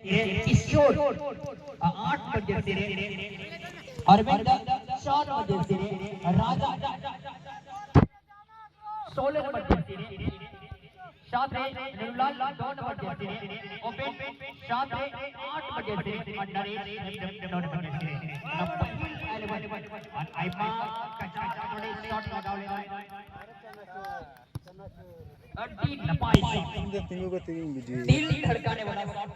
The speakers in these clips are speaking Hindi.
किशोर 8 बजे से अरविंद 4 बजे से राजा 16 नंबर से साथ है निर्मलाल 2 नंबर से ओपन साथ है 8 बजे से अंडर 9 नंबर से और आइमा कच्चा थोड़े शॉट लगावले अड्डी नपाई दिल धड़काने वाला शॉट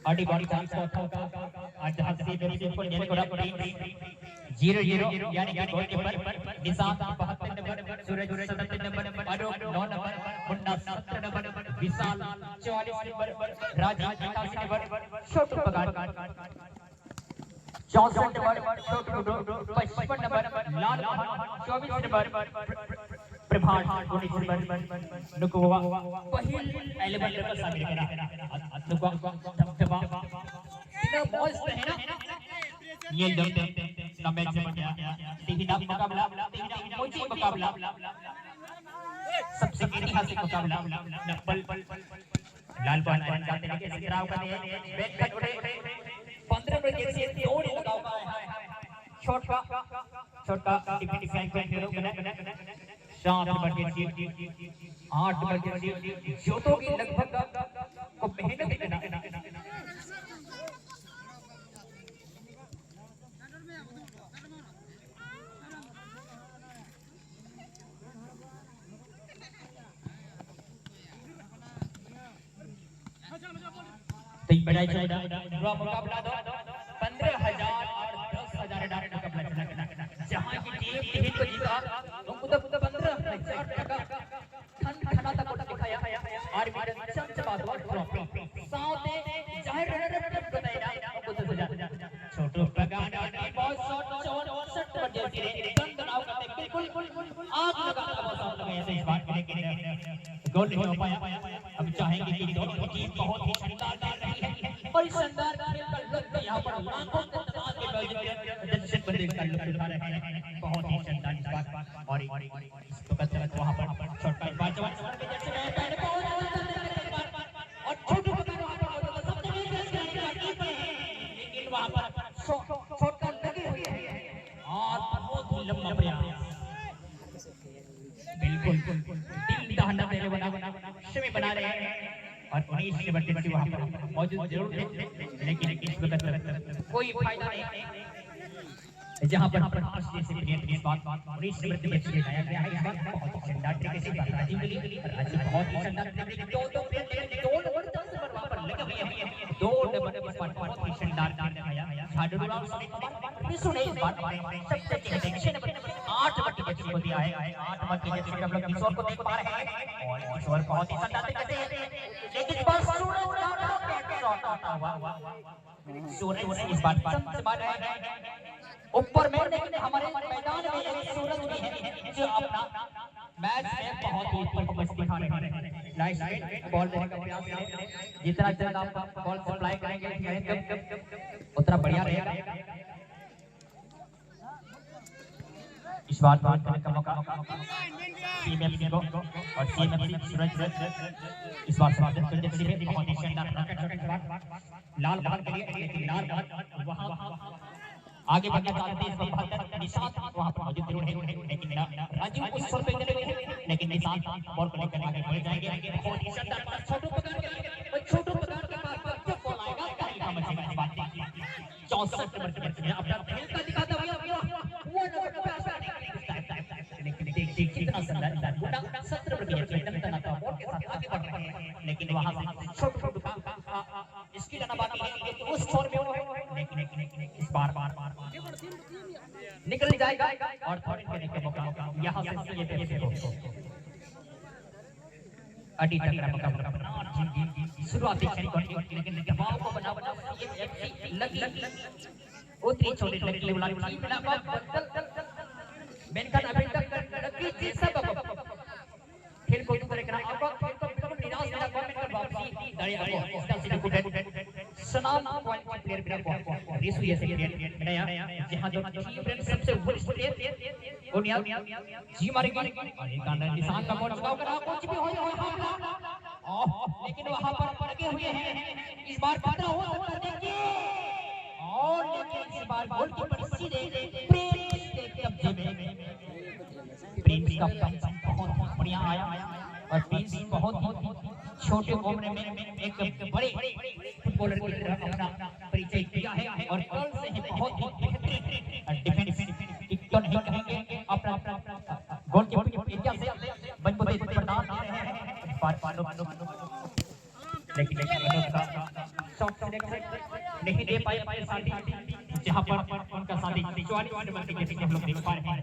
अड्डी बॉडी चांस होगा आज हंसी मेरी बिल्कुल नेले को रखी 0-0 यानी कि गोलकीपर निशांत 72 नंबर सूरज 77 नंबर अरूप 9 नंबर मुन्ना 17 नंबर विशाल 44 नंबर राजीव 88 नंबर छोटू पगार 64 नंबर छोटू 55 नंबर लाल 24 नंबर प्रभात 19 नंबर नुकुवा पहिल 11 नंबर शामिल करा नुकुवा धबधबा इतना मस्त है ना ये लोग मैच में तीन मुकाबला मोची मुकाबला सबसे ऐतिहासिक मुकाबला नब्बल लाल बॉल जाते लेके सिराव का बैट कट उठे 15 बजे से दौड़ लगाओ का है छोटा डिफेंस शाम बजे 8 बजे जोतों की लगभग को मेहनत करना तीन बड़ाई चौड़ा मुकाबला दो 15,000 और 10,000 डाले मुकाबला जहां की टीम टीम को जीता उनको तो 15,000 टका खाना तक को दिखाया और भी चमचमा दो ट्रॉफी साथ में जाहिर रनर बताया उनको 10,000 छोटू पगाना की बहुत शॉट 64 बजे से गंद नाव करते बिल्कुल आग लगाने का मौका लगाया इस बार लेकिन गोल नहीं हो पाया अब चाहेंगे कि दोनों टीम बहुत ही शानदार रही है और इस शानदार खेल का लुत्फ यहां पर लाखों के तादाद में दर्शक बंदे का लुत्फ उठा रहे हैं बहुत ही शानदार इस बात और इस वक्त वहां पर शॉट का बाजवान के जैसे बैठ और छोटू पकड़ वहां पर सबसे लेकिन वहां पर शॉट का लगी हुई है और बहुत ही लंबा प्रयास बिल्कुल दिल दहला देने वाला शमी बना रहे हैं और 19 नंबर टीम वहां पर मौजूद जरूर है लेकिन इस वक्त कोई फायदा नहीं जहां पर प्रकाश जैसे प्लेयर इस बात 19 नंबर टीम से लाया गया है इस बात बहुत ही शानदार तरीके से राजीव के लिए राजीव बहुत ही शानदार तरीके से दो प्लेयर 2 नंबर 10 नंबर वहां पर लगे हुए हैं 2 नंबर इस बात बहुत ही शानदार दिखाया झाड़ू राव सुनील कुमार सुने इस बात सबसे अच्छे नंबर 8 नंबर टीम को दिया है 8 नंबर टीम से हम लोग किशोर को देख पा रहे हैं और किशोर बहुत ही शानदार तरीके से लेकिन बस शॉट आता हुआ सूरज इस बात पर ऊपर में लेकिन हमारे मैदान में एक सूरज भी है जो अपना मैच में बहुत ही परफॉर्मेंस दिखा रहे हैं लाइट बॉल देने का प्रयास करें जितना जल्द आप बॉल सप्लाई करेंगे उतना बढ़िया रहेगा इस बार बात करने का मौका सीएमएफसी को और सीएमएफसी सूरज इस बार स्वागत करते हुए बहुत ही शानदार लाल बॉल के लिए लेकिन लाल बॉल वहां आगे बढ़ना चाहते हैं 72 निशांत वहां पर मौजूद जरूर है लेकिन राजीव उस छोर पे चले गए लेकिन निशांत बॉल को लेकर आगे बढ़ जाएंगे बहुत ही शानदार छोटू पगार के पास जब बॉल आएगा कहीं का मजा की बात है 64 नंबर के अपना खेल का दिखाता हुआ वो नंबर पे लेकिन देख कितना शानदार बुढ़ा 70 नंबर के चेतन था बॉल के साथ आगे बढ़ रहे हैं लेकिन वहां से छोटू इसकी जाना बाकी है लेकिन उस छोर में लेकिन इस बार निकल जाएगा और थोड़ी देने के मौका यहां से ये देखो अड़ी टकरा मुकाबला शुरुआती खेल लेकिन दबाव को बना ये लग उतरी छोटी लगी वाली मिला बेनकन अभी तक लगी चीज सब खेल को तो करेगा अब खेल को बिल्कुल निराश ना कमेंट कर वापसी दाढ़ी अब इसका सीधे कुछ सनाम पॉइंट प्लेयर बिना रेसु ये से नया जहां जो टीम रन सबसे वरिष्ठ प्लेयर गोनिया जी मारेगी और एक अंदर निशान का बॉल चुकाव करा कुछ भी हो लेकिन वहां पर लगे हुए हैं। इस बार खतरा हो सकता है, देखिए, और लेकिन इस बार गोलकीपर सीधे प्रिंस के कब्जे में। प्रिंस का बहुत बढ़िया आया और प्रिंस बहुत ही छोटे उम्र में एक बड़े फुटबॉलर की तरह अपना परिचय किया है और कल से ही बहुत ही बेहतरीन डिफेंस तो नहीं कहेंगे, अपना गोलकीपर एरिया से मजबूती प्रदान कर रहे हैं। लेकिन शॉट नहीं दे पाए साथी, जहां पर उनका साथी 44 नंबर की जैसे हम लोग देख पा रहे हैं।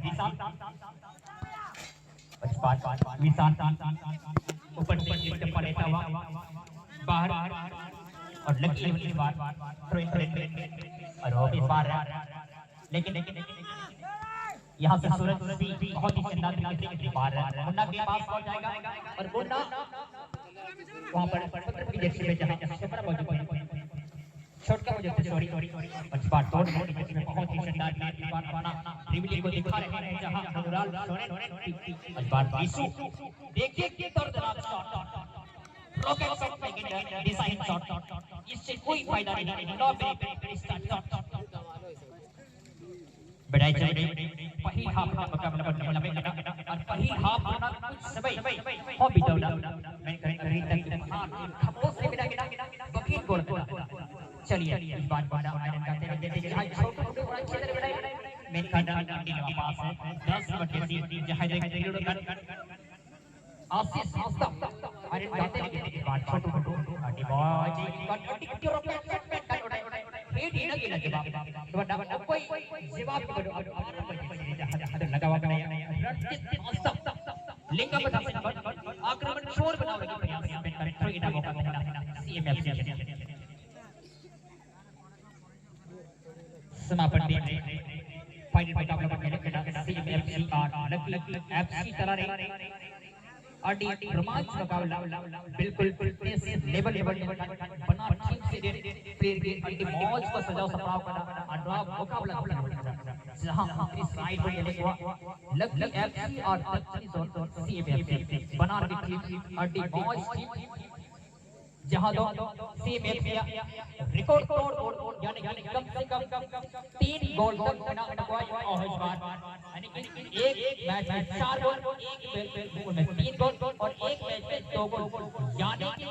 विशाल ऊपर से चप्पा लेता हुआ बाहर और लगी हुई बार और वो भी बाहर, लेकिन यहाँ से सूरज बहुत ही शानदार तरीके से बाहर मुन्ना के पास पहुंच जाएगा और मुन्ना वहां पर पत्थर की जैसे में जहां कैमरा मौजूद है, छोटका मौजूद है, सॉरी और बार तोड़ में बहुत ही शानदार बार अपना ड्रिबलिंग को दिखा रहे हैं, जहां अनुराग सोरेन इस बार यीशु देखिए कि दर्दनाक शॉट, रॉकेट शॉट लेकिन डिजाइन शॉट, इससे कोई फायदा नहीं, नो ब्रेक स्टार्ट बढ़ाई चले पहली हाफ का मुकाबला और पहली हाफ का कुछ समय हो बिताना मैं करीब तक खपों से बिना बकीर गोल चलिए इस बात बड़ा आयरन का तेरे देते जहां छोटे छोटे बड़ा अच्छे तरह बढ़ाई मैं खाना इंडी के पास है 10 नंबर के जहां देख रिलोड कर आशीष हंसता आयरन का तेरे बात छोटे छोटे अटी बॉय जी कट की रॉकेट कट उड़ाई हेड ही लगे लगे बाप कोई जवाब नहीं लगा हुआ लिंगा बता आक्रमण शोर बनाने का प्रयास में करें थ्रो इना मौका देना सीएमएफ समापन दिन फाइनल मुकाबला खेलेगा सीएमएफसी और लकी एफसी तरह अडी रोमांच मुकाबला बिल्कुल फिटनेस लेवल बना ठीक से प्लेयर के अडी मौज को सजाओ सपराव करना अनुराग मुकाबला जहां दूसरी साइड पर ये हुआ लकी एफसी और दक्षिणी जोन सीएमएफसी बना रही टीम अडी मौज जहां दो सीएमएफसी रिकॉर्ड तोड़ यानी कम से कम 3 गोल तक बना अटकवाया और इस बार यानी कि एक मैच में 4 गोल, एक में 3 गोल और एक मैच में 2 गोल, यानी कि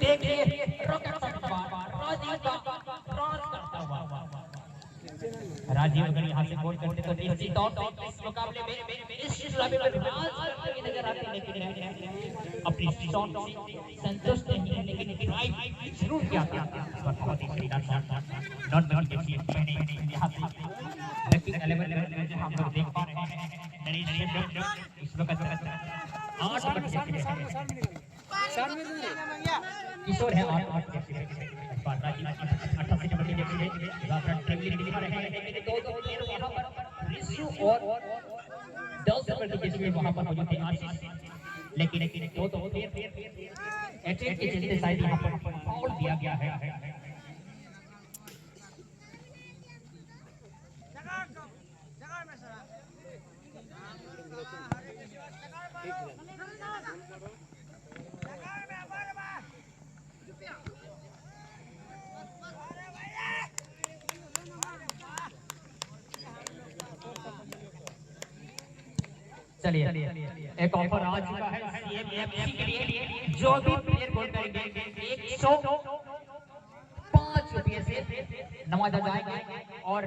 देखिए रॉकेट शॉट राजीव का क्रॉस करता हुआ राजीव अगर यहाँ से गोल करते तो निश्चित तौर पर इस मुकाबले में इस टूर्नामेंट में राज करते नजर आते, लेकिन अपनी शॉट संतुष्ट नहीं है, लेकिन ड्राइव जरूर किया बहुत ही शानदार शॉट नॉट नॉट के मैंने यहाँ से लकी 11 हम लोग देख पा रहे हैं नरेश इस वक्त 8 नंबर किशोर है 8 88 नंबर के जैसे ट्रेवलिंग दिखा रहे हैं, लेकिन दो वहां पर रिशु और 10 नंबर के जैसे वहां पर मौजूद थे आशीष, लेकिन दो एटलेट के चलते शायद यहां पर फाउल दिया गया है। चलिए एक ऑफर आ चुका है सीएमएफसी के लिए, जो भी प्लेयर गोल करेंगे 105 रुपये से नवाजा जाएगा और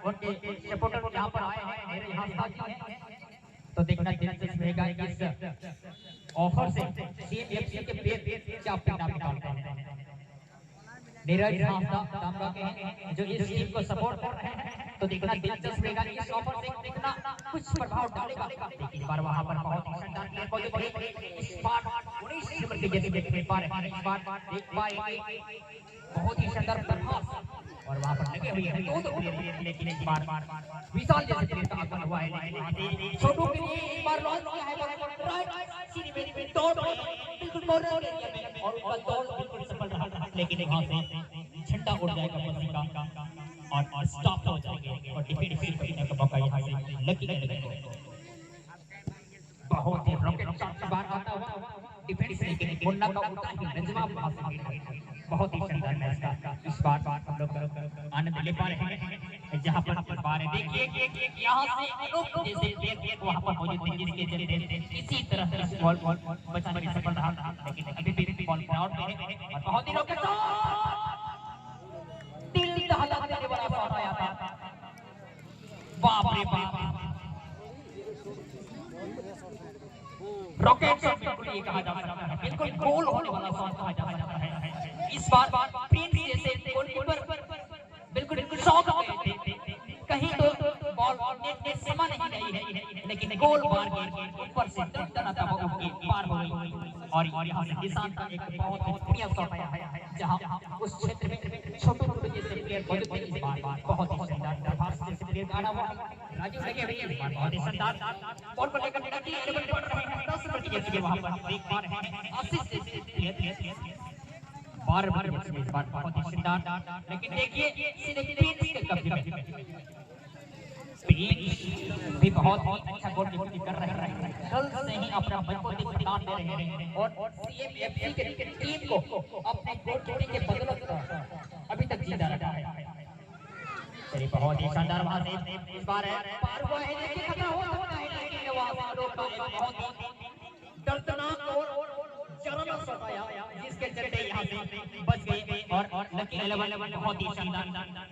उनके सपोर्टर यहाँ पर आए हैं मेरे यहाँ साथी हैं, तो देखना दिलचस्प रहेगा इस ऑफर से सीएमएफसी के प्लेयर क्या परिणाम निकालते हैं। नीरज दामरा के हैं जो इस टीम को सपोर्ट कर रहे हैं, तो देखना दिलचस्प रहेगा इस ऑफर से कितना कुछ प्रभाव डालेगा। लेकिन बार वहां पर बहुत ही शानदार प्लेयर को देखिए इस बार 19 नंबर के जैसे देख पा रहे हैं, इस बार देख पाएंगे बहुत ही शानदार प्रभाव और वहां पर लगे हुए हैं दो प्लेयर, लेकिन इस बार विशाल जैसे प्लेयर का आगमन हुआ है, लेकिन छोटू के लिए इस बार लॉन्च किया है राइट सीधी में दौड़ बिल्कुल कॉर्नर एरिया में और उनका दौड़ बिल्कुल सफल रहा, लेकिन वहां से झंडा उड़ जाएगा बसी का और स्टॉप हो जाएंगे और डिफेंड करने का मौका यहां से लकी को बहुत ही रॉकेट शॉट बाहर आता हुआ डिफेंस लेकिन मुन्ना का उतना ही लाजवाब पास है। बहुत ही शानदार मैच था। इस बार हम लोग आनंद ले पा रहे हैं जहां पर बार देखिए यहां से अनूप जैसे प्लेयर वहां पर मौजूद थे जिसके चलते इसी तरह इस बॉल बचाने में सफल रहा, लेकिन अभी भी बॉल आउट में है और बहुत ही रोके दिल दहला देने वाला शॉट आया था। बाप रे बाप, रॉकेट शॉट बिल्कुल ये कहा जा सकता है, बिल्कुल गोल होने वाला शॉट कहा जा सकता है। इस बार प्रिंस जैसे गोलकीपर बिल्कुल शॉक हो गए थे, कहीं तो बॉल नेट में समा नहीं रही है, लेकिन गोल मार के ऊपर से तना उसके पार हो गई और यहां से निशान का एक बहुत ही बढ़िया शॉट आया है जहां उस क्षेत्र में छोटे जैसे प्लेयर मौजूद थे। इस बार बहुत ही शानदार प्रभाव से प्लेयर आना हुआ राजू लगे हुए हैं, बहुत ही शानदार बॉल को लेकर निकलती है, बढ़ रहे हैं 10 रन की जगह वहां पर देख पा रहे हैं आशीष जैसे प्लेयर बार बहुत ही शानदार, लेकिन देखिए सीधे प्रिंस के कब्जे में भी बहुत ही अच्छा गोल कीपिंग कर रहे हैं, कल से ही अपना मजबूती प्रदान दे रहे हैं और सीएमएफसी के टीम को अपने गोल कीपिंग के बदौलत अभी तक जीता रखा है। चलिए बहुत ही शानदार वहां से इस बार है पार हुआ है, देखिए खतरा हो सकता है, लेकिन वहां बहुत ही दर्दनाक और चरम शॉट आया जिसके चलते यहां से बच गए और लकी 11 बहुत ही शानदार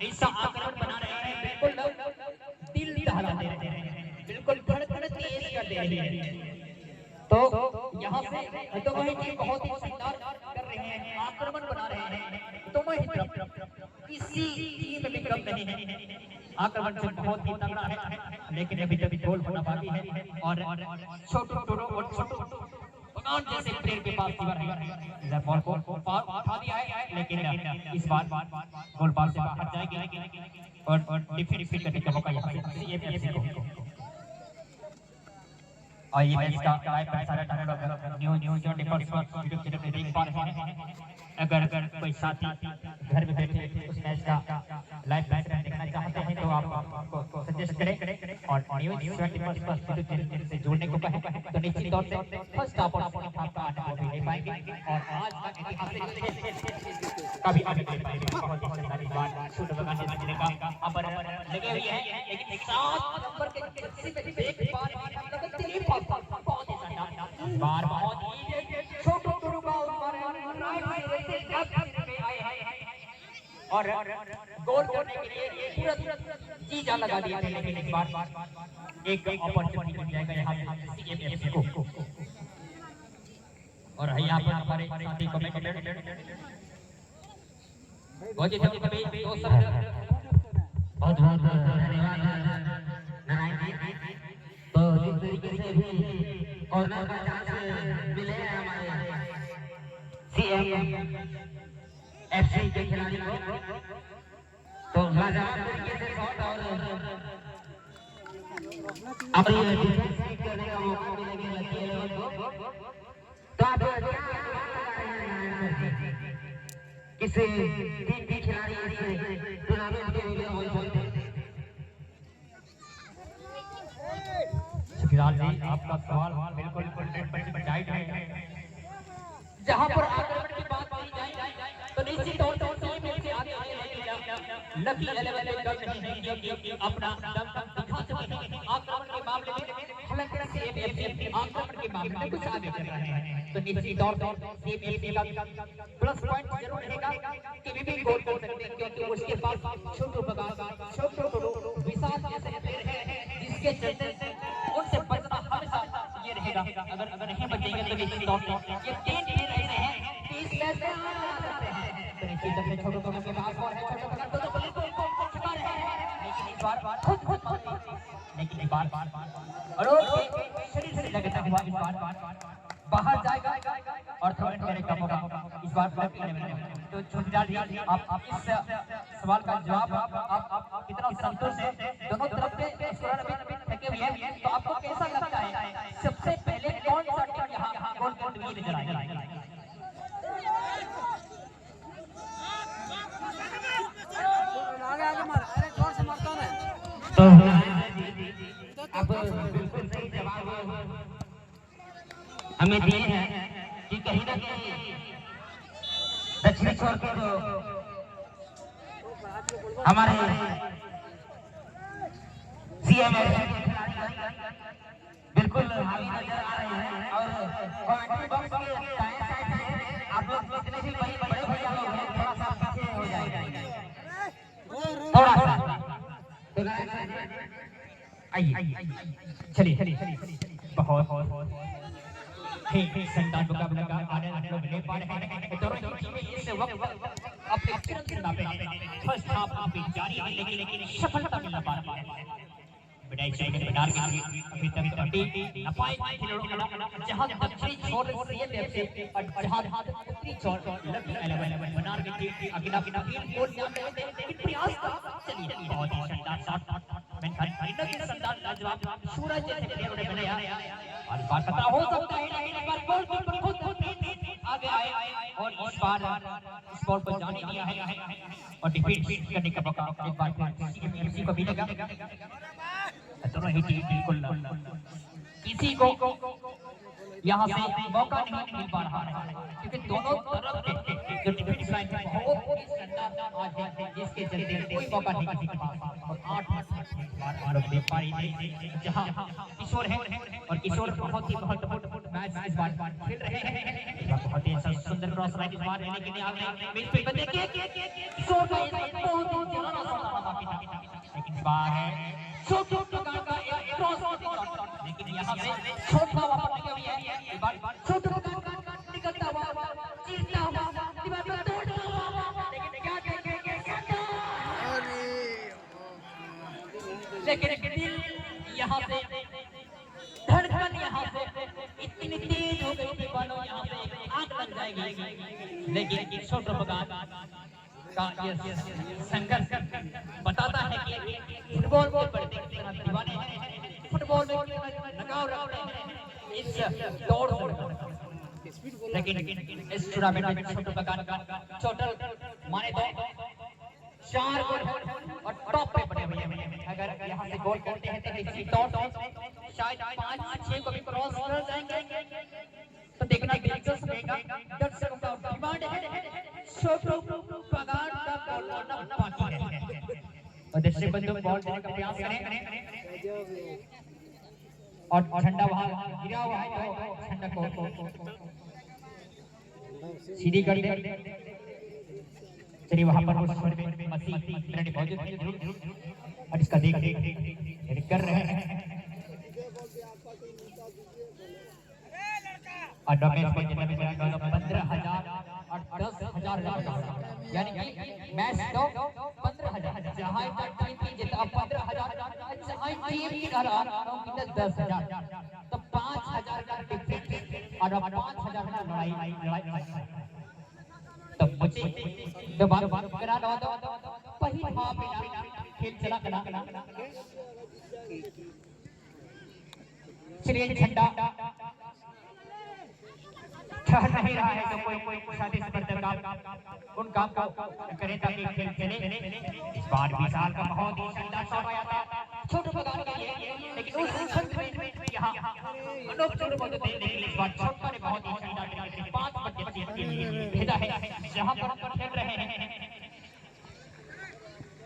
ऐसा आक्रमण बना रहे हैं, बिल्कुल दिल दहला दे रहे हैं, बिल्कुल धड़कन तेज कर दे रहे हैं। तो यहां से दोनों ही टीम बहुत ही शानदार कर रहे हैं, आक्रमण बना रहे हैं दोनों ही तरफ, किसी टीम में कम नहीं है, आक्रमण से बहुत ही तगड़ा है, लेकिन अभी तक गोल होना बाकी है और छोटू पकान जैसे प्लेयर के पास फीवर है, बॉल को उठा दिया है, लेकिन इस बार गोल बाल से बाहर जाएगी और डिफेंड करने का मौका यहाँ पे सीएमएफसी को। और ये मैच का लाइव प्रसारण हम लोग न्यूज़ 24 पर यूट्यूब चैनल पे देख पा रहे हैं। अगर कोई साथी घर में बैठे उस मैच का लाइव प्रसारण देखना चाहते हैं तो आप आपको सजेस्ट करें और न्यूज़ 24 पर यूट्यूब चैनल से जुड़ने को कहें तो निश्चित तौर से फर्स्ट अपॉर्चुनिटी आपका आने को ले पाएंगे और आज का ऐतिहासिक कभी आगे ले पाएंगे। बहुत ही शानदार बात शूट लगाने देने का अपर लगे हुए हैं, लेकिन 7 नंबर के जर्सी में देख पा रहे हैं लगती नहीं पास बहुत ही शानदार बार बहुत ही छोटू का ऊपर राइट से लेफ्ट में आए हैं और गोल करने के लिए पूरा जी जान लगा दिया है, लेकिन इस बार एक अपॉर्चुनिटी मिल जाएगा यहां पे सीएमएफसी को और यहां पर हमारे साथी कमेंट बहुत ही कभी दो शब्द बहुत धन्यवाद नारायण जी। तो जिस तरीके से भी ऑनर का चांस मिले हमारे सीएमएफसी के खिलाड़ी को, तो लाजवाब तरीके से शॉट और अब ये डिफेंस करने का मौका मिलेगा लकी 11 को। तो आप किसी टीम के खिलाड़ी इस टूर्नामेंट के लिए मौजूद हैं। फिलहाल जी आपका सवाल बिल्कुल 100% राइट है। जहां पर आक्रमण की बात की जाए तो निश्चित तौर पर टीम से आगे लकी 11 का नहीं है कि अपना दम दिखा सके आक्रमण के मामले में, हालांकि सीएमएफसी आक्रमण के मामले में कुछ आगे चल रहे हैं, तो निश्चित तौर पर सीएमएफसी का प्लस पॉइंट जरूर रहेगा कि भी गोल कर सकते हैं, क्योंकि उसके पास छोटू विशाल जैसे प्लेयर हैं जिसके चलते उनसे बचना हमेशा ये रहेगा। अगर नहीं बचेंगे तो निश्चित तौर पर ये 3 प्लेयर ऐसे हैं कि इस मैच में आ सकते हैं, तो निश्चित तौर से छोटू के पास बॉल है, छोटू तो बिल्कुल छुपा रहे हैं, लेकिन इस बार खुद और शरीर से लगता हुआ इस बार बाहर जाएगा और थ्रो इन करने का मौका इस बार लकी 11। तो छोटीलाल जी आप इस सवाल का जवाब आप कितना संतुष्ट हैं? दोनों तरफ से स्कोर अभी थके हुए हैं, तो आपको कैसा लगता है सबसे पहले कौन सा टीम यहां गोल करती हुई नजर आएगी? आगे मार, अरे जोर से मारता है। तो अब बिल्कुल सही जवाब हमें दिए हैं दक्षिणी छोर के जो हमारे सीएम बिल्कुल हावी नजर आ रहे हैं और कमेंट्री बॉक्स के दाएं साइड से आप लोग जितने भी बड़े बड़े भैया लोग हैं थोड़ा सा पीछे हो जाएंगे, थोड़ा सा आइए चलिए बहुत ठीक संतान मुकाबला का आनंद लोग ले पा रहे हैं। दोनों टीमें इस वक्त अपने तिरंगा पे फर्स्ट हाफ अभी जारी है, लेकिन सफलता मिल पा रही है। विदाई सेकंड बनार के अभी तक कबड्डी नपाई खिलाड़ी जहां दक्षिणी छोर सीएमएफ से और जहां उत्तरी छोर लकी 11 बनार की टीम अगला तीन गोल जाते हैं प्रयास का। चलिए बहुत ही शानदार शॉट मैंने इनके शानदार लाजवाब सूरज जैसे प्लेयर ने बनाया और बात पता हो सकता है इस बार गोलकीपर खुद आगे आए और इस बॉल पर जाने दिया है और डिफेंस करने का मौका एक बार फिर सीएमएफसी को मिलेगा। दोनों ही टीम बिल्कुल किसी को यहाँ से मौका नहीं मिल पा रहा है क्योंकि दोनों तरफ के जो डिफेंस लाइन बहुत ही शानदार आज है जिसके चलते कोई मौका नहीं किसी के पास और 8 बार आरोप देख पा रही थी जहाँ किशोर है और किशोर बहुत ही महत्वपूर्ण मैच इस बार खेल रहे हैं। बहुत ही सुंदर क्रॉस राइट इस बार लेकिन आगे मिड पे देखिए किशोर का बहुत ही पुराना शॉट बाकी था लेकिन बार है छोटा का एक क्रॉस लेकिन यहाँ पे छोटा वापस निकल गया है इस बार छोटा का निकलता हुआ चीरता हुआ दीवार पे तोड़ता हुआ लेकिन क्या लेकिन दिल यहाँ से धड़कन यहाँ से इतनी तेज हो गई थी मानो यहाँ पे आग लग जाएगी लेकिन छोटा बगान का ये संघर्ष बताता है कि फुटबॉल के प्रति कितना दीवाने हैं, फुटबॉल में लगाव रखते हैं इस दौड़ से। लेकिन इस टूर्नामेंट में छोटे बगान का टोटल माने तो 4 गोल और टॉप पे बने हुए हैं। अगर यहाँ से गोल करते हैं तो इसी दौड़ शायद 5-6 को भी क्रॉस कर जाएंगे तो देखना दिलचस्प रहेगा। दर्शकों का डिमांड है छोटू बगान का गोल करना बाकी है और दर्शक बंधु बॉल देने का प्रयास करें और झंडा वहां गिरा हुआ है तो झंडा को सीधी कर दे। चलिए वहां पर उस छोर में मसीह रेडी मौजूद है और इसका देख कर रहे हैं और डोमेस को जितना भी 15,000 और 10,000 यानी कि मैच तो 15,000 जहां तक टीम की जितना 15,000 जहां टीम की हरा 10,000 तो 5,000 का डिफरेंस और 5,000 का लड़ाई तो मुझे तो बात करा दो पहली हाफ खेल चला चलिए झंडा ठहर नहीं रहा है तो कोई शादी स्पर्धक उन काम को करें ताकि खेल खेले। इस बार विशाल का बहुत ही शानदार शॉट आया था छोटे बगान के लिए लेकिन उस संघ में यहाँ अनोख छोटे मौजूद थे लेकिन इस बार छोटा ने बहुत ही शानदार 5 बच्चे के लिए भेजा है जहाँ पर हम खेल रहे हैं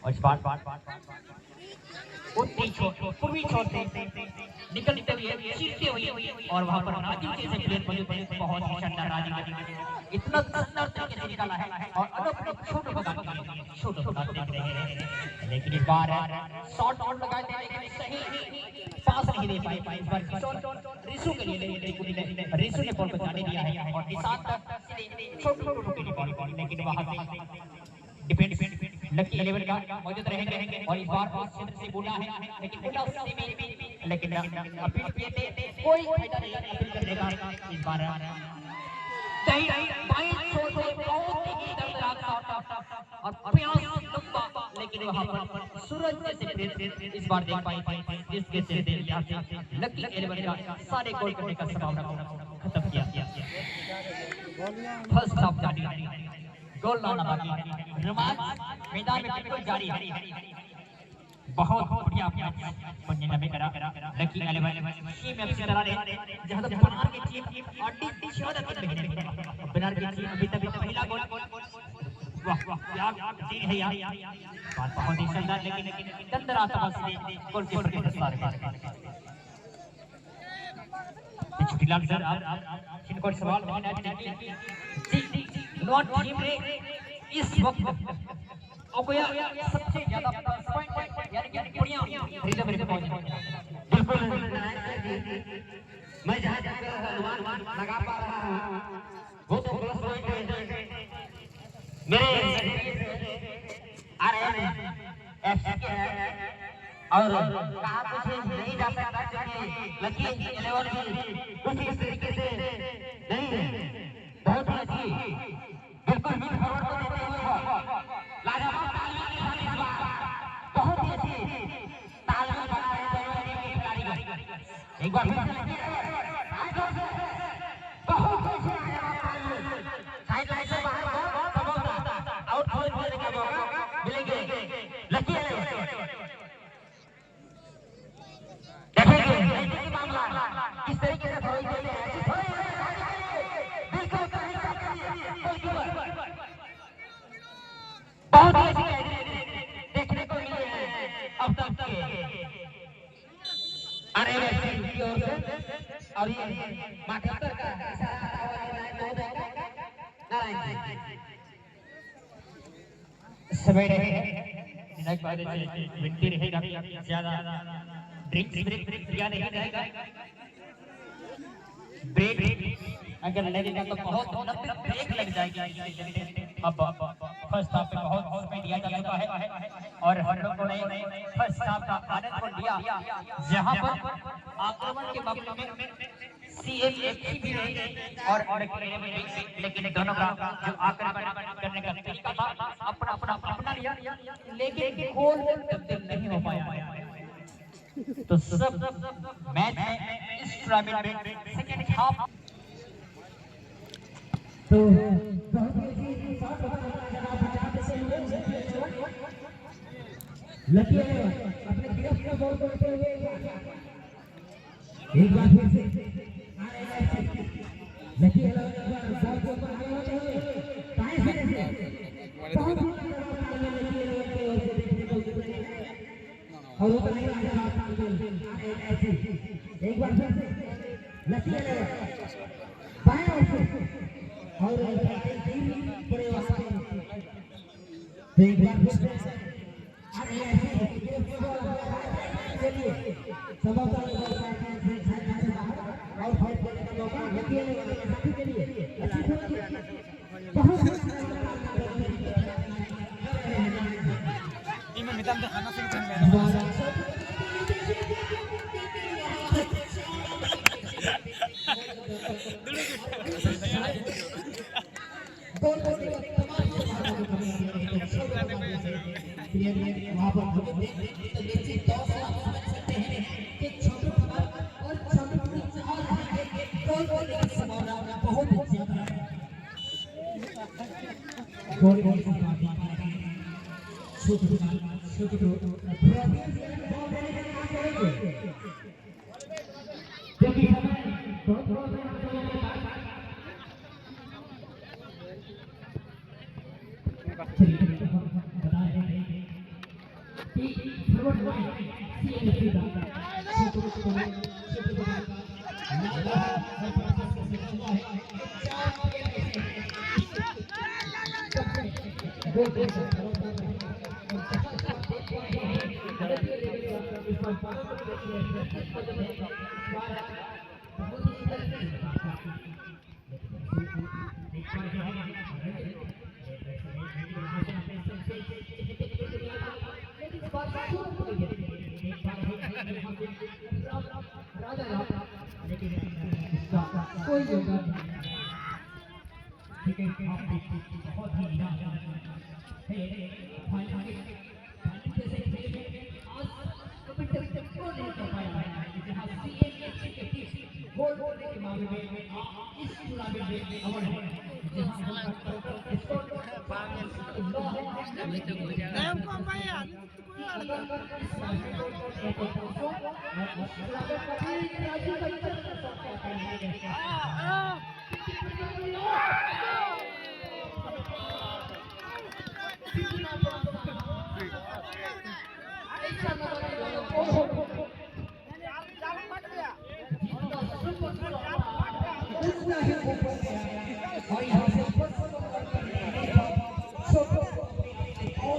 और इस बार पूर्वी छोर से निकलते हुए चीरते हुए और वहां पर राजू जैसे प्लेयर मौजूद बहुत ही शानदार राजू इतना शानदार तरीके से निकाला है और अनोख छोटे बगान देख रहे हैं लेकिन इस बार शॉट आउट लगाए थे लेकिन सही पास नहीं दे पाए इस बार रिसु के लिए रिसु ने बॉल को जाने दिया है और निशांत छोटे बॉल लेकिन वहां से डिफेंड लकी 11 का मौजूद रहेंगे और इस बार उस क्षेत्र से बोला है लेकिन बोला में लेकिन अपील पे कोई फायदा नहीं अपील करने का इस बार सही बाई छोड़ से बहुत ही दर्दनाक शॉट और प्रयास लंबा लेकिन वहां पर सूरज जैसे प्लेयर इस बार देख पाए जिसके चलते यहां से लकी 11 का सारे गोल करने का संभावना खत्म किया फर्स्ट हाफ जारी गोल लाना बाकी है रोमांच मैदान में बिल्कुल जारी है बहुत बढ़िया पंजे में करा लकी 11 टीम एफसी तरह जहां बनार की टीम और डी शहर में बनार की टीम अभी तक पहला गोल वाह वाह क्या सीन है यार, बात बहुत ही शानदार, लेकिन दंदरा तबस्सुम गोलकीपर के दस्तार में खिलाफ सर आप इनको सवाल नहीं जी नॉट टीम ने इस वक्त ओकोया सबसे ज्यादा प्लस पॉइंट यानी कि बढ़िया रिले में पहुंचे। बिल्कुल मैं जहां जाकर अनुमान लगा पा रहा हूं वो तो प्लस पॉइंट है मेरे आरएम के है और कहा कुछ नहीं जा सकता क्योंकि लकी 11 भी कुछ इस तरीके से नहीं है, बहुत ही अच्छी बिल्कुल मिड फॉरवर्ड को देते हुए लाजवाब तालमेल के साथ इस बार बहुत ही अच्छी तालमेल बना है दोनों टीम के खिलाड़ी। एक बार फिर से बहुत अच्छी लाजवाब तालमेल साइड लाइन से बाहर समोसा आउट होने का मौका मिलेंगे लकी इस तरीके से थोड़ी देर बिल्कुल बहुत देखने को मिले हैं अब तक के और ये माध्यम का समय विनती रहेगा ज्यादा ब्रेक दिया नहीं रहेगा, ब्रेक अगर लगेगा तो बहुत ब्रेक लग जाएगी। अब फर्स्ट हाफ में बहुत समय दिया जा चुका है और हम लोगों ने फर्स्ट हाफ का आनंद लिया जहां पर आक्रमण के मामले में सीएमएफसी भी रही और लेकिन दोनों का जो आक्रमण करने का तरीका था अपना लिया, लेकिन गोल तब्दील नहीं हो पाया। तो सब मैच इस टूर्नामेंट में सेकंड हाफ तो लकी अपने गिरफ्त का बॉल करते हुए एक बार फिर से लकी बॉल के ऊपर आगे होते हुए दाएं साइड से बहुत और वो नहीं एक बार फिर से लकी बाएं ओर से और बड़े वास्ते तो एक बार फिर से चलिए संभवतः और फाइट करने का मौका लकी साथी के लिए अच्छी बहुत टीम में मितान का खाना से चल वहाँ पर निश्चित तौर से आप समझ सकते हैं कि छोटे और छोटे गोल की संभावना बहुत ज्यादा है। गोल कोई योगदान बहुत ही ऐसा लगा ओहो उतना ही ऊपर गया और यहाँ से छोटो और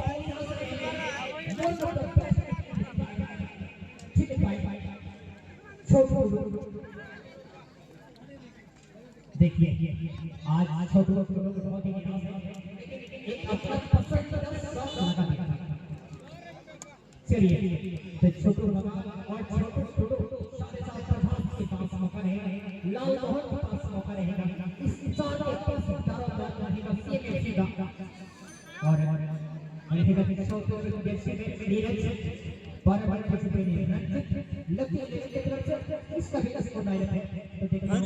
ठीक है भाई छोटो देखिए आज छोटो बहुत ही एक अपना पसंद का सॉन्ग लगा दिया चलिए तो छोटो और छोटो साढ़े 7 प्रभात के पास मौका रहेगा लाल मोहन के पास मौका रहेगा इस इंसान के पास दारा रहेगा सीएमसी का और रहेगा कि छोटो के जैसे नीरज बार-बार कुछ पे नहीं लकी की तरफ से इसका भी इसको डायरेक्ट है तो देखिए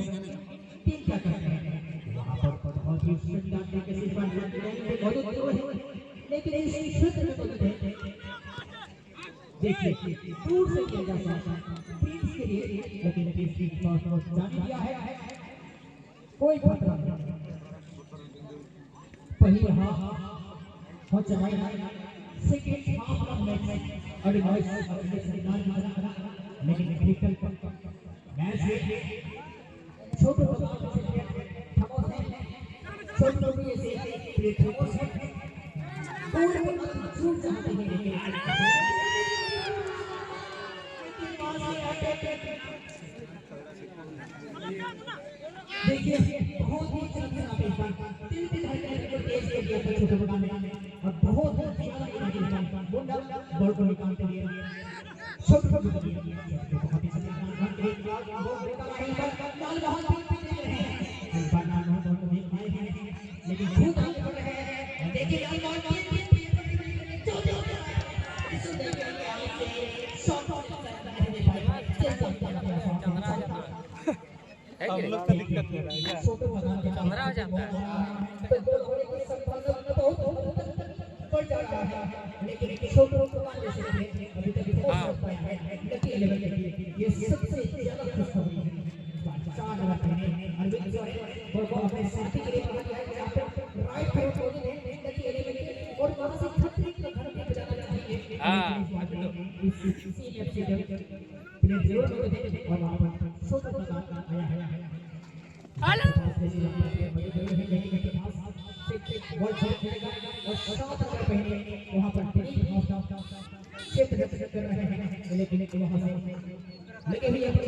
टीम क्या करते हैं वहां पर बहुत ही सुंदर तरीके से बहुत है लेकिन इस क्षेत्र में बहुत है देखिए दूर से किया जा सकता है प्रिंस के लिए लेकिन किसी को जान दिया है कोई खतरा नहीं पहले हो चलाए सेकंड हाफ का मैच और मैच अपने संविधान में करा लेकिन क्रिटिकल मैच छोटे छोटे भी ऐसे थमोस है पूरे छूट जाते हैं देखिए बहुत ही चमत्कार तीन घंटे को तेज के लिए छोटे बड़ा में और बहुत ज्यादा मुंडा बॉल को निकालते लिए छोटे बहुत ही लेकिन खूब देखिए हम लोग का दिक्कत हो रहा है कैमरा हो जाता है तो गोल होने की संभावना बहुत बढ़ जा रहा है लेकिन छोटों को मान जैसे अभी तक हो सकता है लकी लेवल के ये सबसे ज्यादा खुशखबरी है 4 नंबर पहने अरविंद जो है और वो अपने साथी के लिए कहा है यहां पे राइट पे पोजीशन है लकी लेवल के और वहां से खतरे का घर में बजाना चाहिए हां इस सीएफसी प्लेयर जरूर होते और वहां पर छोटा सा आया है हेलो बॉल छोड़ खेलेगा और 7 नंबर पहने वहां पर क्षेत्र कर रहे हैं लेकिन वहां से लगे हुए हैं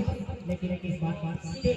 लेकिन इस बार सीधे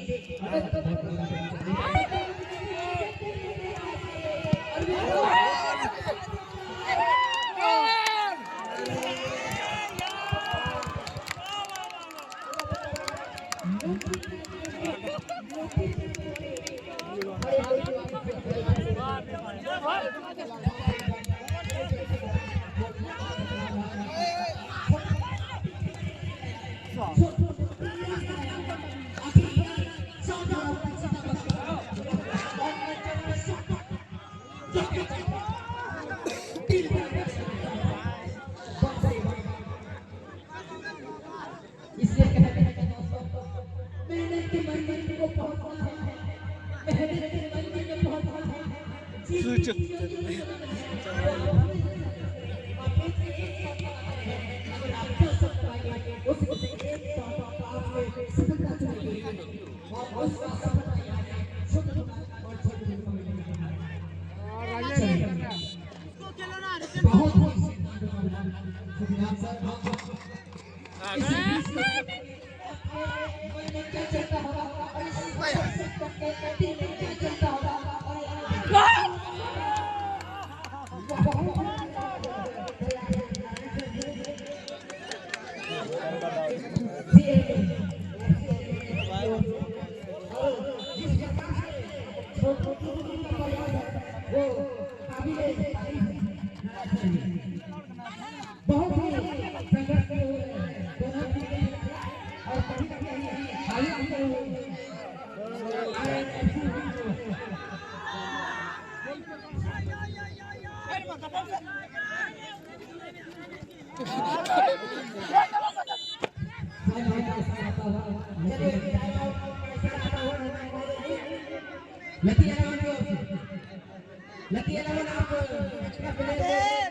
लकी अलावा आप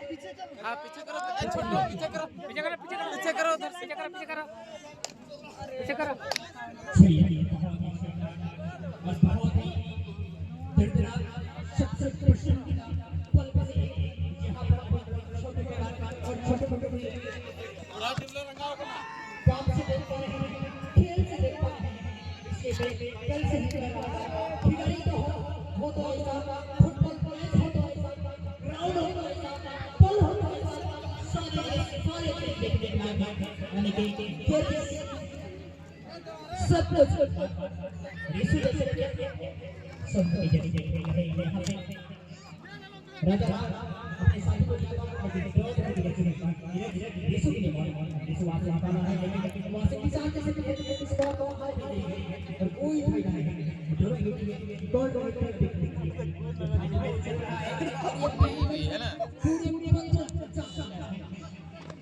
हाँ पीछे करो, छोड़ो, पीछे करो, पीछे करो, पीछे करो, पीछे करो, उधर पीछे करो, पीछे करो, पीछे करो। और बहुत ही दर्दनाक सबसे प्रश्न पल पल यहाँ पर छोटे और छोटे काम से देख पा रहे हैं, खेल से देख पा रहे हैं, इसके कल से ही खिलाड़ी तो हो तो ऐसा, फुटबॉल मैच हो तो ऐसा, ग्राउंड हो तो ऐसा, पल हो तो ऐसा, सारे देखने को मिलेंगे। यानी कि सब कुछ यीशु जैसे सब यहाँ पे राजा अपने साथी को यीशु के लिए यीशु वहाँ से आता है, लेकिन वहाँ से किसान जैसे इस बात को हाथ दे देंगे और कोई फायदा नहीं। दोनों गोल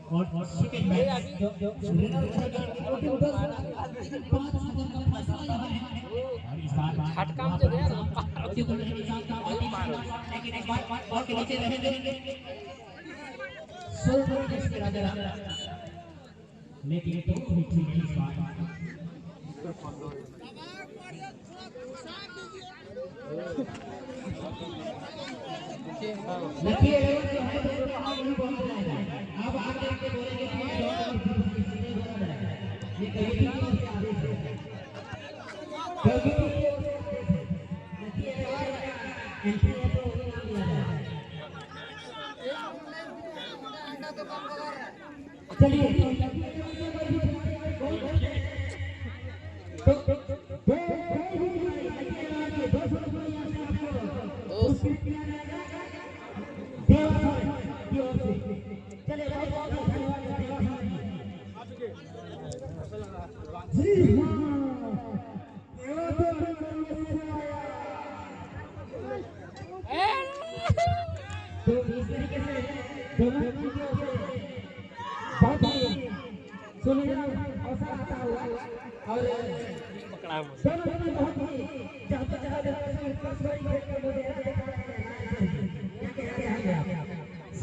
गोल और सेकंड मैच जो हट काम जो गया ना लेकिन एक बार और के नीचे रहेंगे सोलह के राजा लेकिन तो ठीक है इस बार देखिए जो है तो हम नहीं बोल रहे हैं, अब आगे के बोलेंगे कि ये कहीं भी आदेश है कभी तो इस तरीके से दोनों बहुत ही सुनने में अवसर आता हुआ और दोनों बहुत ही चाहते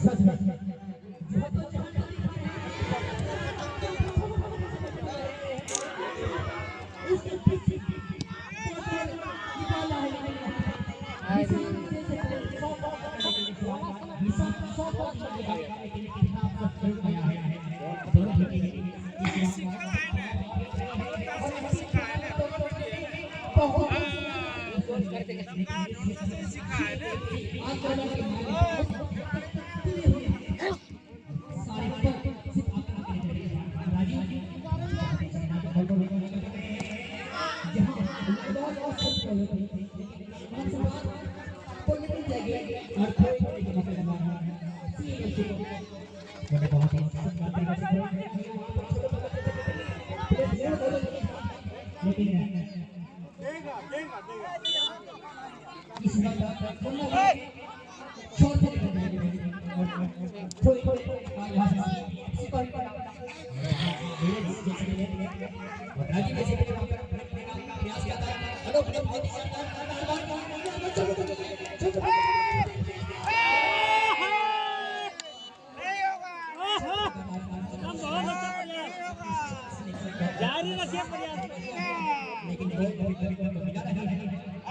सच में जारी रखिए प्रयास।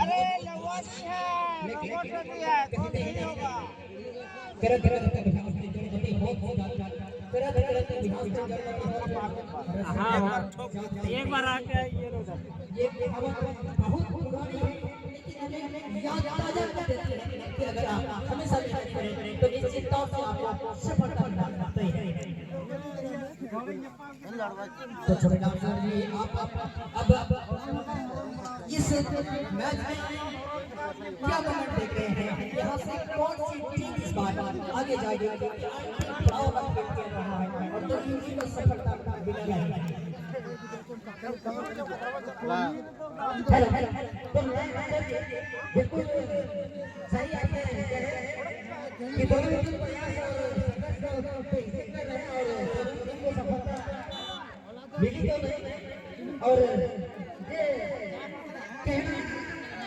अरे लवासी है, नहीं होगा। हाँ एक बार आके ये बहुत पुरानी है, लेकिन याद ताजा करते हैं कि अगर आप हमेशा मेहनत करें तो निश्चित तौर से आपको सफलता मिलती है। तो छोटे नाम जी आप अब इस मैच में क्या कमेंट देख रहे हैं? यहाँ से कौन सी टीम इस बार आगे जाएगी और तो टीम को सफलता मिलेगी? हेलो तो बिल्कुल सही आपने कि दोनों प्रयास मिली तो नहीं और ये कहना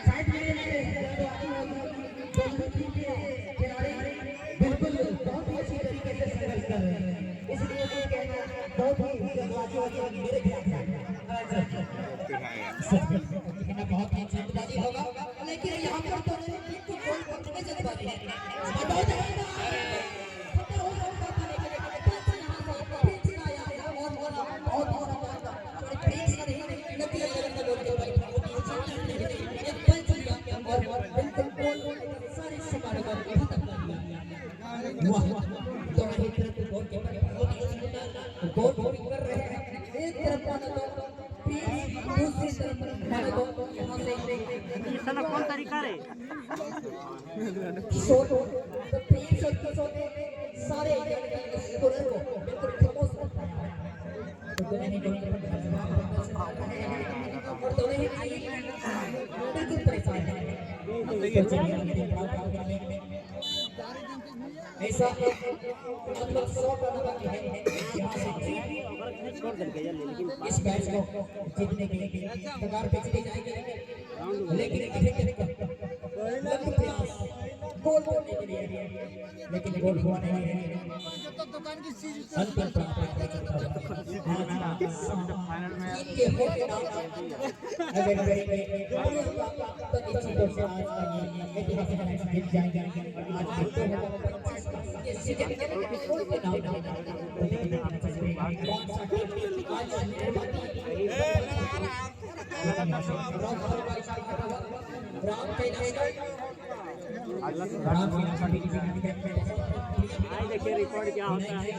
शायद मेरे खिलाड़ी बिल्कुल बहुत ही अच्छी तरीके कर रहे हैं, इसलिए मैं कहना बहुत ही जल्दबाजी होगी मेरे ख्याल से कहना बहुत ही जल्दबाजी होगा, लेकिन यहाँ पर तो बिल्कुल गोल करने में जल्दबाजी है। बहुत कर रहे हैं, एक तरफ दूसरी तरफ कौन तरीका रे सारे स्कोरर को बिल्कुल खामोश रखा है। तो दोनों ही और दोनों ही बिल्कुल परेशान है। ऐसा मतलब 100 रन बाकी है यहाँ से इस मैच को जीतने के लिए कगार पे चले जाएंगे, लेकिन लंबा प्रयास गोल करने के लिए, लेकिन गोल हुआ नहीं है। अंतिम देखिए रिकॉर्ड क्या होता है।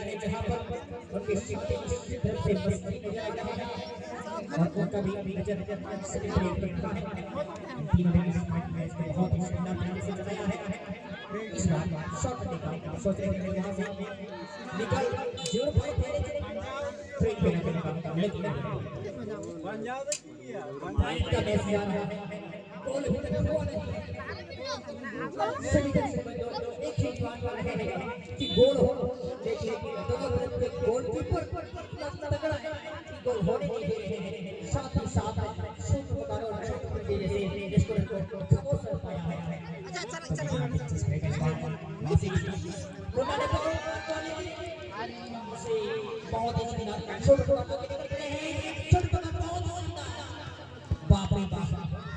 और उनका भी नजर बहुत ही शानदार तरीके से चलाया है। इस बार शॉट देखा सोच रहे हैं यहाँ से निकल 0.5 ट्रेन पे लगने का लेकिन का मैच जा रहा है, गोल भी तक हुआ नहीं। सभी एक ही बात कर रहे हैं कि गोल हो, देखिए दोनों तरफ के गोलकीपर तगड़ा है कि गोल होने के लिए साथ ही साथ शूट मारो शूट के जैसे रेस्टोरेंट को खामोश रख पाया है। अच्छा चलो बहुत ही शानदार शूट मारने के लिए निकले हैं, शूट मारना बहुत शानदार, बाप रे बाप,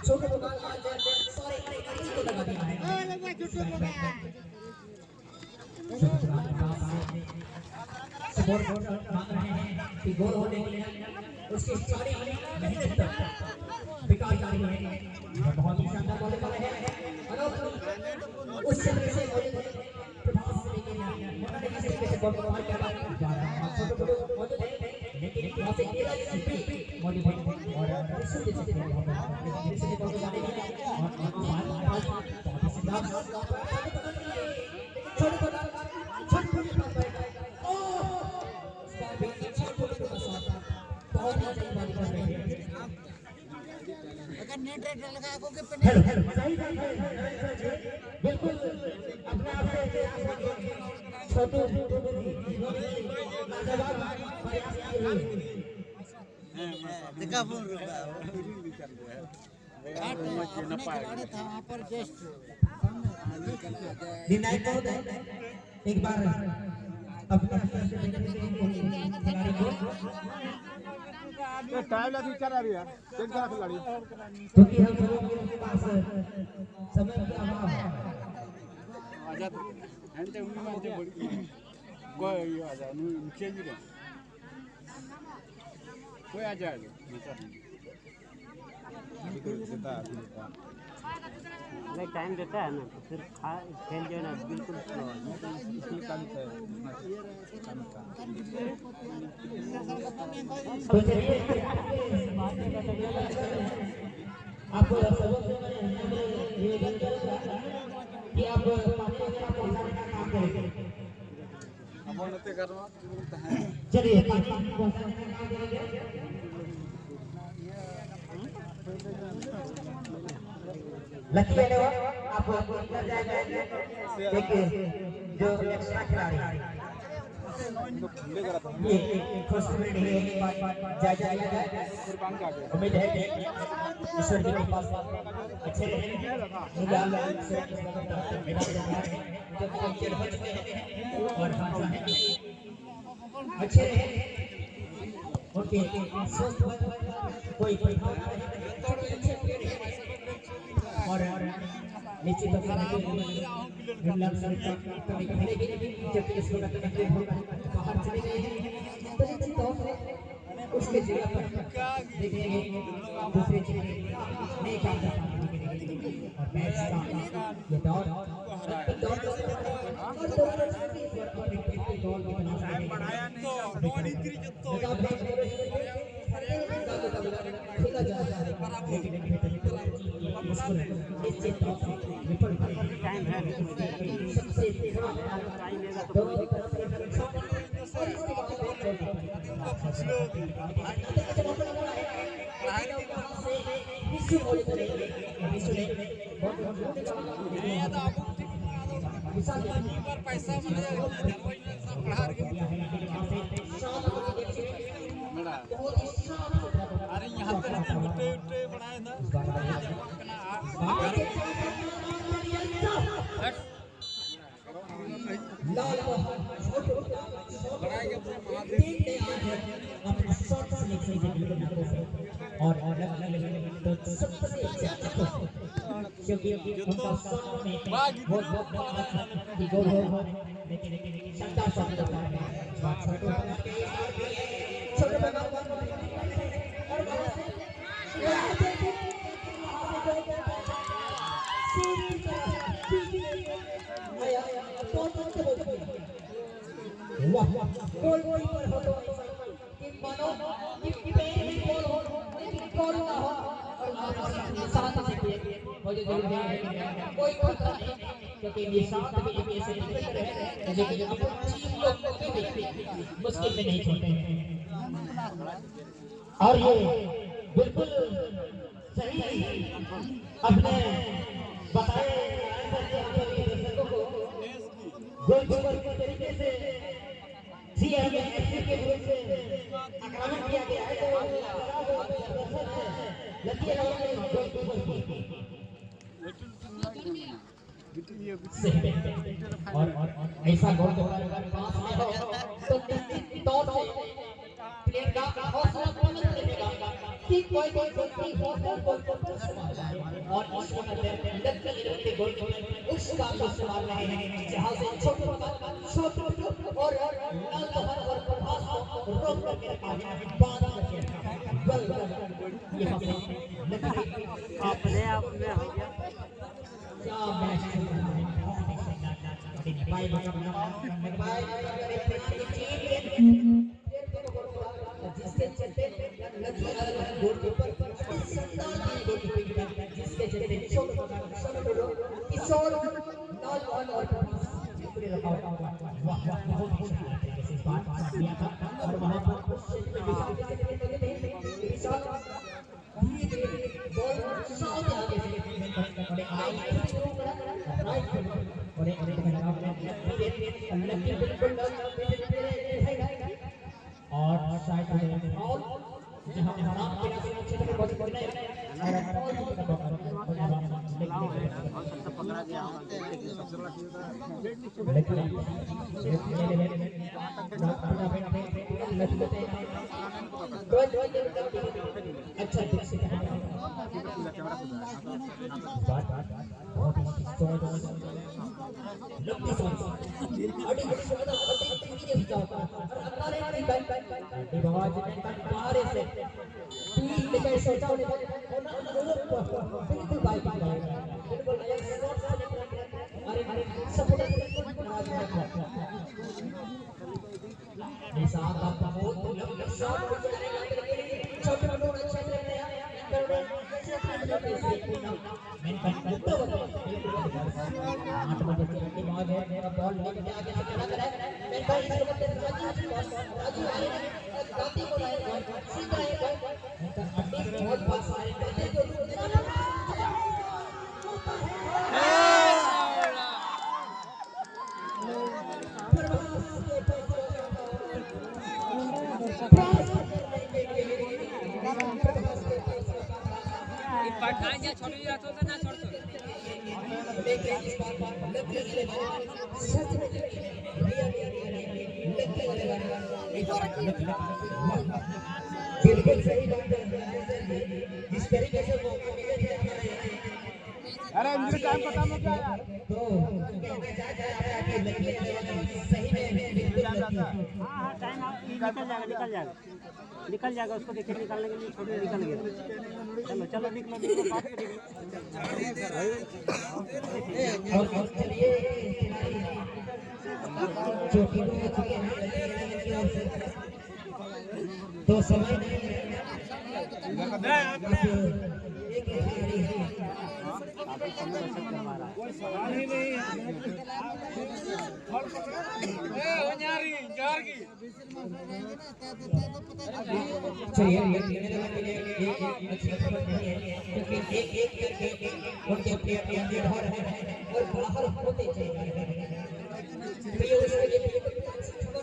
शूट मारना आज सारे एनर्जी को लगा दिया है। सपोर्ट मांग रहे हैं कि गोल होने के लिए उसकी सारी मेहनत बेकार जा रही है। बहुत ही शानदार बॉल कर रहे हैं और उस समय से प्रभाव से लेके उन्होंने इस तरीके से बॉल को बाहर किया छोटे मौजूद है, लेकिन वहां से केला स्पीड मौजूद है और सीधे सीधे बॉल को जाने के लिए और बहुत ही शानदार छोटे अगर नेट रेट लगा को के हेलो सही बिल्कुल अपने आप से छोटू देखा बोल रहा है था वहां पर जस्ट निर्णायक बहुत है। एक बार अपने खिलाड़ी को टाइम लगा विचार आ रही है देख जरा खिलाड़ी क्योंकि हम लोगों के पास समय की अभाव है। आजा एंड उन्हीं में से बड़ी कोई आजा चेंज कर कोई आ जाएगा टाइम देता है ना तो फिर खेल जो है ना बिल्कुल स्लो है। तो चलिए आपको निवेदन करूंगा कि आप पानी वगैरह पहुंचाने का काम करें। चलिए पानी पहुंचाने का काम करेंगे। लकी एलेवन आप अंदर जाएंगे, देखिए जो एक्स्ट्रा खिलाड़ी ये खुशखबरी नहीं होगी, जायजा लिया जाए। उम्मीद है कि ईश्वर जी के पास अच्छे और अच्छे ओके स्वस्थ कोई और निश्चित तौर पर कभी खेलेगी जबकि इसको बाहर चले गए हैं तो निश्चित तौर से उसके जगह पर देखेंगे दूसरे चीजें नए काम कर पाएंगे और मैच का ये दौर पैसा अरे यहाँ पे उठे बढ़ाए ना और तो सबसे क्योंकि उनका शॉट में बहुत गोल हो लेकिन क्षमता शॉट करता है छोटे बना और वाह गोल गोल पर हो तो कि मानो कि पहले गोल हो लेकिन गोल ना हो और साथ से मुझे जरूर है कोई खतरा नहीं क्योंकि निशान भी एक ऐसे क्रिकेटर है लेकिन टीम लोग को भी मुश्किल में नहीं छोड़ते और ये बिल्कुल सही अपने बताए दर्शकों को गोलकीपर के तरीके से सीएमएफसी के विरुद्ध से आक्रमण किया गया है तो लकी लगाने गोलकीपर और ऐसा गोल पास में हो तो तौर से प्लेयर का हौसला बुलंद रहेगा कि कोई गलती हो तो गोलकीपर और इस वक्त लकी लगाने गोलकीपर उस काम को संभाल रहे हैं जहां से छोटे और लाल बहार और प्रभास को रोक करके रखा है बांध करके बल यहां से लकी अपने आप में हो गया क्या मैच चल रहा है बाय जिसके चलते लकी गोलकीपर जिसके चलते किशोर लाल बहार और और वहां पर और शायद जहां नाम के क्षेत्र में बहुत बड़ा है पकड़ा गया अच्छा बिल्कुल सही बात है। जिस तरीके से मौका मिले थे हमारे अरे मुझे टाइम खत्म हो गया यार। तो कहना चाहता है कि लकी सही में बिल्कुल लकी है। हाँ टाइम निकल जाएगा उसको देखिए निकालने के लिए छोटे निकल गया। चलो चलो निकलो बात पे और चलिए चोटी को चुके हैं तो समय नहीं है। एक खिलाड़ी चलिए अच्छी खबर नहीं है क्योंकि एक करके उनके प्लेयर आगे बढ़ रहे हैं और बाहर होते चाहिए। तो ये उसके लिए खबर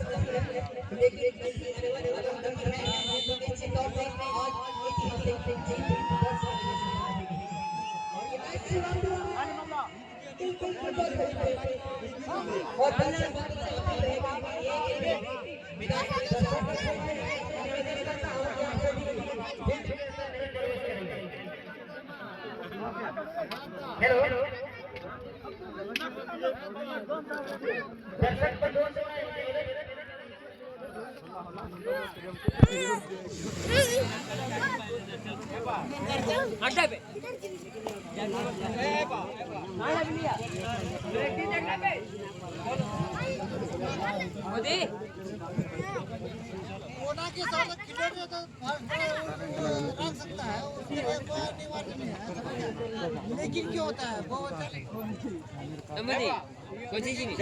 नहीं है लेकिन आने वाले वाला नंबर है तो निश्चित तौर पे आज ऐतिहासिक जीत दर्ज करेगी और ये मैच शुरू हुआ और दर्शक बात से अपील रहेगा एक मैदान में दर्शक हेलो दर्शक पर जोर से अड्डा पे मोदी कोना के साथ खिलाड़ी तो रख सकता है उसमें कोई अनिवार्य नहीं है समझ। लेकिन क्या होता है वो मोदी कोई चीज नहीं।